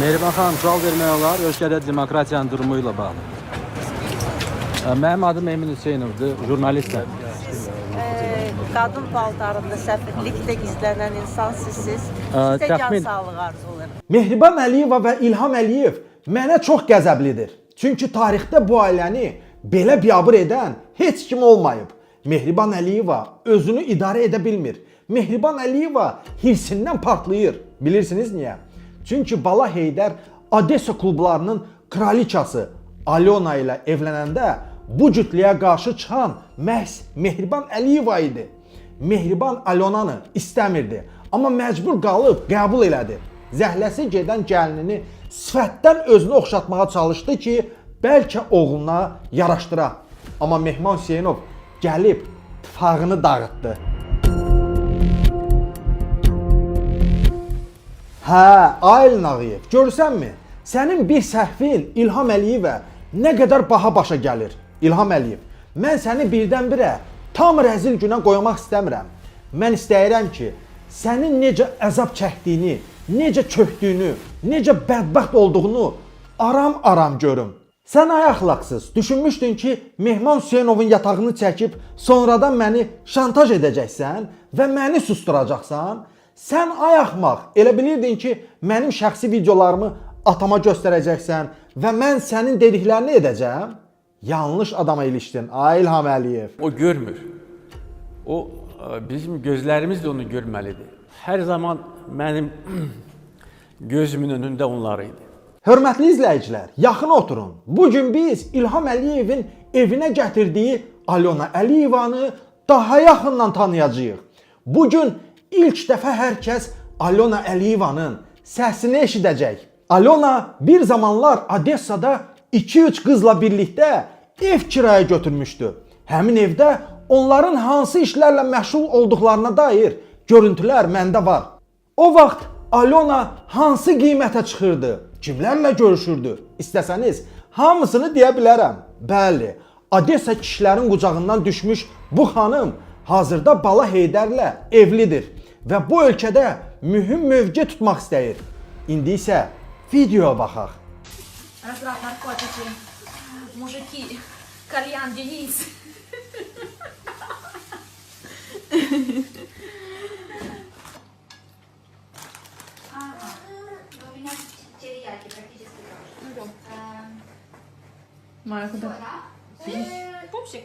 Mehriban xanım, sual vermək olar. Ölkədə demokratiyanın durumu ilə bağlı. Mənim adım Emin Hüseynovdur, jurnalistəm. Qadın paltarında səfirlikdə gizlənən insan sizsiz. Sizə can sağlığı arzulayırım. Mehriban Əliyeva və İlham Əliyev mənə çox qəzəblidir. Çünki tarixdə bu ailəni belə biabır edən heç kim olmayıb. Mehriban Əliyeva özünü idarə edə bilmir. Mehriban Əliyeva hirsindən partlayır. Bilirsiniz niyə? Çünki Bala Heydər Odessa klublarının kraliçası Alyona ilə evlənəndə bu cütlüyə qarşı çıxan məhz Mehriban Əliyeva idi. Mehriban Alyonanı istəmirdi, amma məcbur qalıb qəbul elədi. Zəhləsi gedən gəlinini sifətdən özünü oxşatmağa çalışdı ki, bəlkə oğluna yaraşdıra. Amma Mehman Hüseynov gəlib tıfağını dağıtdı. Hə, Aylin Ağayev, görsənmi? Sənin bir səhvin İlham Əliyevə nə qədər baha başa gəlir? İlham Əliyev, mən səni birdən-birə tam rəzil günə qoymaq istəmirəm. Mən istəyirəm ki, sənin necə əzab çəkdiyini, necə çökdüyünü, necə bədbəxt olduğunu aram-aram görüm. Sən ayaqlaqsız düşünmüşdün ki, Mehman Hüseynovun yatağını çəkib sonradan məni şantaj edəcəksən və məni susturacaqsan. Sən ayaxmaq elə bilirdin ki, mənim şəxsi videolarımı atama göstərəcəksən və mən sənin dediklərini edəcəm. Yanlış adama ilişdin, İlham Əliyev. O görmür. O bizim gözlərimiz də onu görməlidir. Hər zaman mənim gözümün önündə onlar idi. Hörmətli izləyicilər, yaxın oturun. Bugün biz İlham Əliyevin evinə gətirdiyi Alyona Əliyevanı daha yaxından tanıyacağıq. Bugün ilk dəfə hər kəs Alyona Əliyevanın səsini eşidəcək. Alyona bir zamanlar Odessada 2-3 qızla birlikdə ev kiraya götürmüşdü. Həmin evdə onların hansı işlərlə məşğul olduqlarına dair görüntülər məndə var. O vaxt Alyona hansı qiymətə çıxırdı, kimlərlə görüşürdü? İstəsəniz hamısını deyə bilərəm. Bəli, Odessa kişilərin qucağından düşmüş bu xanım hazırda Bala Heydərlə evlidir və bu ölkədə mühüm mövqe tutmaq istəyir. İndi isə videoya baxaq. Разраб наркотики, мужики, кальян, Денис. У меня терияки практически тоже. Майя, куда? Пупсик.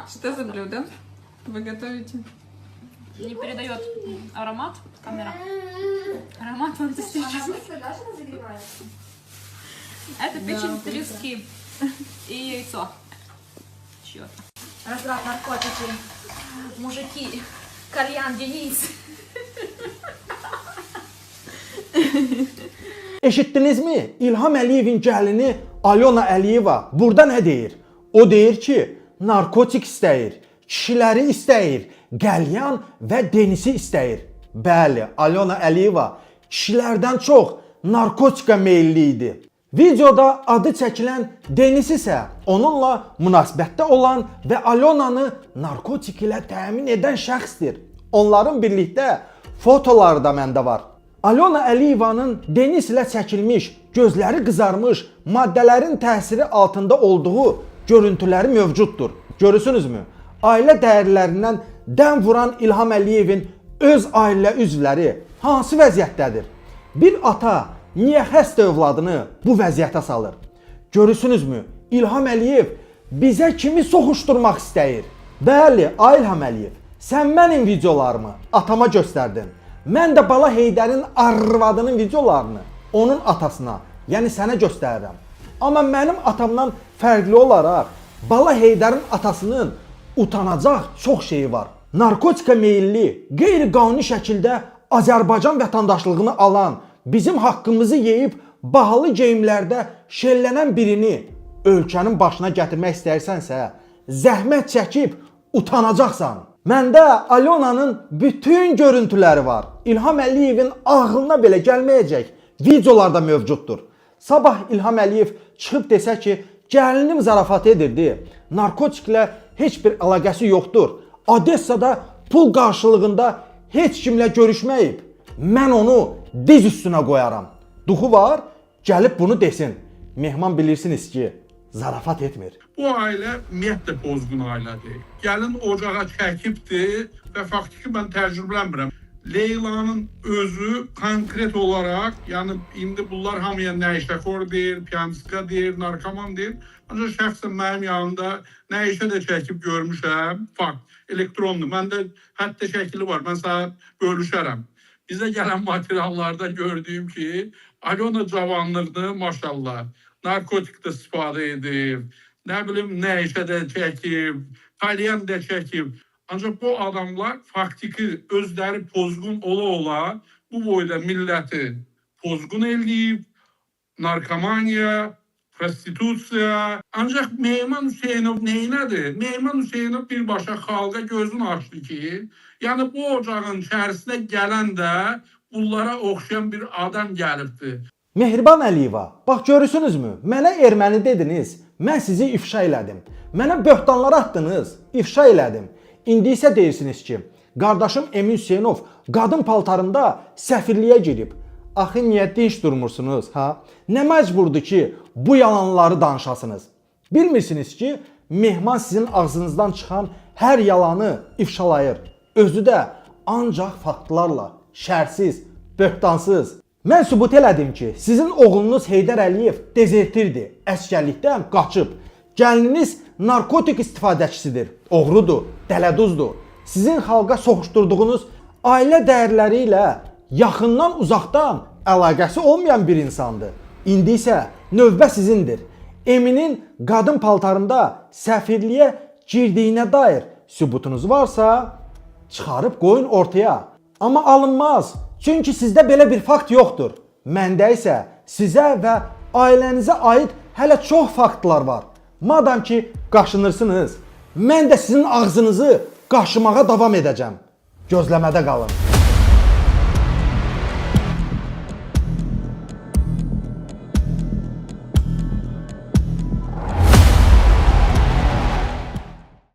Что за блюдо вы готовите? Не передает аромат камера. Аромат фантастический. Да. Это печень трески и яйцо. Чё-то. Разраб наркотики, мужики, кальян, Денис. Eşitdinizmi? İlham Əliyevin gəlini Alyona Əliyeva burada nə deyir? O deyir ki, narkotik istəyir, kişiləri istəyir, qəlyan və Denisi istəyir. Bəli, Alyona Əliyeva kişilərdən çox narkotika meyilli idi. Videoda adı çəkilən Denis isə onunla münasibətdə olan və Alyonanı narkotik ilə təmin edən şəxsdir. Onların birlikdə fotoları da məndə var. Alyona Əliyevanın Denis ilə çəkilmiş, gözləri qızarmış, maddələrin təsiri altında olduğu görüntüləri mövcuddur. Görürsünüzmü? Ailə dəyərlərindən dəm vuran İlham Əliyevin öz ailə üzvləri hansı vəziyyətdədir? Bir ata niyə xəstə övladını bu vəziyyətə salır? Görürsünüzmü? İlham Əliyev bizə kimi soxuşdurmaq istəyir? Bəli, İlham Əliyev, sən mənim videolarımı atama göstərdin. Mən də Bala Heydərin arvadının videolarını onun atasına, yəni sənə göstərirəm. Amma mənim atamdan fərqli olaraq Bala Heydərin atasının utanacaq çox şeyi var. Narkotika meyilli, qeyri-qanuni şəkildə Azərbaycan vətəndaşlığını alan, bizim haqqımızı yeyib bahalı geyimlərdə şəllənən birini ölkənin başına gətirmək istəyirsənsə, zəhmət çəkib utanacaqsan. Məndə Alyonanın bütün görüntüləri var. İlham Əliyevin ağlına belə gəlməyəcək videolarda mövcuddur. Sabah İlham Əliyev çıxıb desə ki, gəlinim zarafat edirdi, narkotiklə heç bir əlaqəsi yoxdur. Odessada pul qarşılığında heç kimlə görüşməyib. Mən onu diz üstünə qoyaram. Duxu var, gəlib bunu desin. Mehman bilirsiniz ki, zarafat etmir. Bu ailə ümumiyyətlə pozğun ailədir. Gəlin ocağa çəkibdir və faktiki mən təcrübələnmirəm. Leylanın özü konkret olaraq, yəni indi bunlar hamıya nəşəxor deyir, piyanska deyir, narkoman deyir. Ancaq şəxsən mənim yanımda nəşə də çəkib görmüşəm. Fakt, elektronlu. Məndə hətta şəkili var. Mən sənə bölüşərəm. Bizə gələn materiallarda gördüyüm ki, Alyona cavanlığını maşallah narkotikdə istifadə edib, nə bilim nəşə də çəkib, kalyan da çəkib. Ancaq bu adamlar faktiki özləri pozğun ola-ola bu boyda milləti pozğun eləyib, narkomaniya, prostitusiya. Ancaq Mehman Hüseynov neynədir? Mehman Hüseynov birbaşa xalqa gözünü açdı ki, yəni bu ocağın içərisinə gələn də bunlara oxşayan bir adam gəlibdir. Mehriban Əliyeva, bax görürsünüzmü? Mənə erməni dediniz, mən sizi ifşa elədim. Mənə böhtanlar atdınız, ifşa elədim. İndi isə deyirsiniz ki, qardaşım Emin Hüseynov qadın paltarında səfirliyə girib. Axı niyə dinç durmursunuz, ha? Nə məcburdur ki, bu yalanları danışasınız? Bilmirsiniz ki, Mehman sizin ağzınızdan çıxan hər yalanı ifşalayır. Özü də ancaq faktlarla, şərsiz, böhtansız. Mən sübut elədim ki, sizin oğlunuz Heydər Əliyev dezertirdir, əskərlikdən qaçıb. Gəlininiz narkotik istifadəçisidir, oğrudur, dələduzdur. Sizin xalqa soxuşturduğunuz ailə dəyərləri ilə yaxından, uzaqdan əlaqəsi olmayan bir insandır. İndi isə növbə sizindir. Eminin qadın paltarında səfirliyə girdiyinə dair sübutunuz varsa, çıxarıb qoyun ortaya. Amma alınmaz, çünki sizdə belə bir fakt yoxdur. Məndə isə sizə və ailənizə aid hələ çox faktlar var. Madam ki, qaşınırsınız, mən də sizin ağzınızı qaşımağa davam edəcəm. Gözləmədə qalın.